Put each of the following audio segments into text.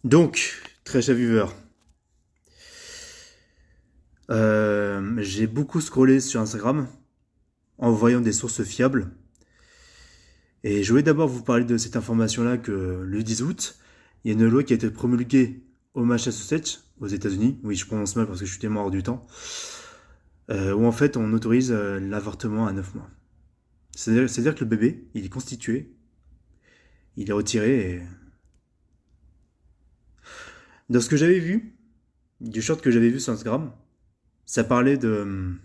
Donc, très cher viewer, j'ai beaucoup scrollé sur Instagram en voyant des sources fiables. Et je voulais d'abord vous parler de cette information-là que le 10 août, il y a une loi qui a été promulguée au Massachusetts, aux États-Unis. Oui, je prononce mal parce que je suis tellement hors du temps. Où en fait on autorise l'avortement à 9 mois. C'est-à-dire que le bébé, il est constitué, il est retiré et... Dans ce que j'avais vu, du short que j'avais vu sur Instagram, ça parlait de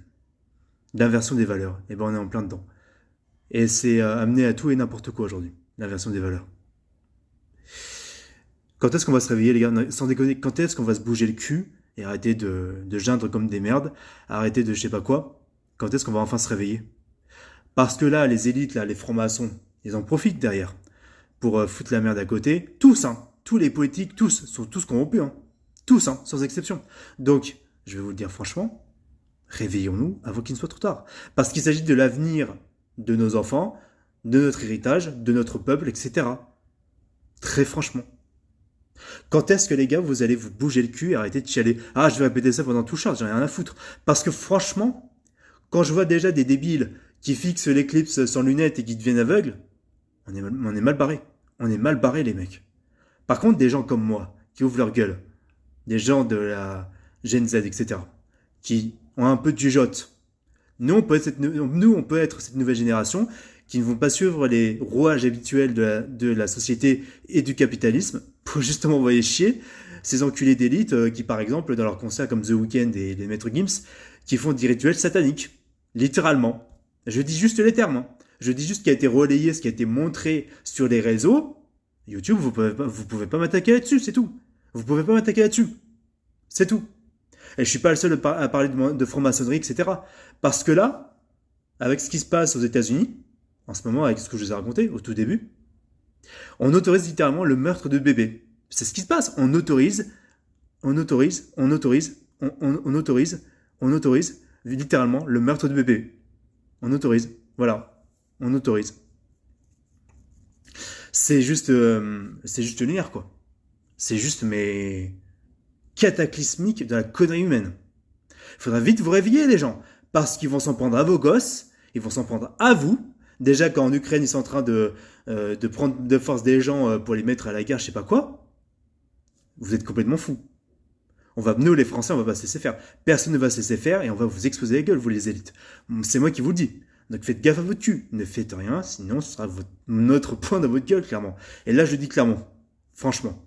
d'inversion des valeurs. Et ben on est en plein dedans. Et c'est amené à tout et n'importe quoi aujourd'hui, l'inversion des valeurs. Quand est-ce qu'on va se réveiller, les gars? Sans déconner, quand est-ce qu'on va se bouger le cul et arrêter de geindre comme des merdes, arrêter de je sais pas quoi? Quand est-ce qu'on va enfin se réveiller? Parce que là, les élites, là, les francs-maçons, ils en profitent derrière pour foutre la merde à côté. Tous, hein. Tous les politiques, tous, sont tous corrompus, hein. Tous, hein, sans exception. Donc, je vais vous le dire franchement, réveillons-nous avant qu'il ne soit trop tard. Parce qu'il s'agit de l'avenir de nos enfants, de notre héritage, de notre peuple, etc. Très franchement. Quand est-ce que les gars, vous allez vous bouger le cul et arrêter de chialer? Ah, je vais répéter ça pendant tout le short, j'en ai rien à foutre. Parce que franchement, quand je vois déjà des débiles qui fixent l'éclipse sans lunettes et qui deviennent aveugles, on est mal barré. On est mal barré, les mecs. Par contre, des gens comme moi, qui ouvrent leur gueule, des gens de la Gen Z, etc., qui ont un peu de jugeote, nous, on peut être cette nouvelle génération qui ne vont pas suivre les rouages habituels de la société et du capitalisme pour justement envoyer chier ces enculés d'élite qui, par exemple, dans leurs concerts comme The Weeknd et les Maîtres Gims, qui font des rituels sataniques. Littéralement. Je dis juste les termes. Hein. Je dis juste ce qui a été relayé, ce qui a été montré sur les réseaux. YouTube, vous pouvez pas m'attaquer là-dessus, c'est tout. Vous pouvez pas m'attaquer là-dessus. C'est tout. Et je suis pas le seul à parler de franc-maçonnerie, etc. Parce que là, avec ce qui se passe aux États-Unis, en ce moment, avec ce que je vous ai raconté au tout début, on autorise littéralement le meurtre de bébés. C'est ce qui se passe. On autorise littéralement le meurtre de bébés. On autorise. Voilà. On autorise. C'est juste lunaire, quoi. C'est juste, mais cataclysmique de la connerie humaine. Il faudra vite vous réveiller, les gens, parce qu'ils vont s'en prendre à vos gosses, ils vont s'en prendre à vous. Déjà, quand en Ukraine, ils sont en train de prendre de force des gens pour les mettre à la guerre, je sais pas quoi, vous êtes complètement fous. Nous, les Français, on va pas se laisser faire. Personne ne va se laisser faire et on va vous exploser la gueule, vous les élites. C'est moi qui vous le dis. Donc faites gaffe à votre cul. Ne faites rien, sinon ce sera notre point dans votre gueule, clairement. Et là, je dis clairement. Franchement.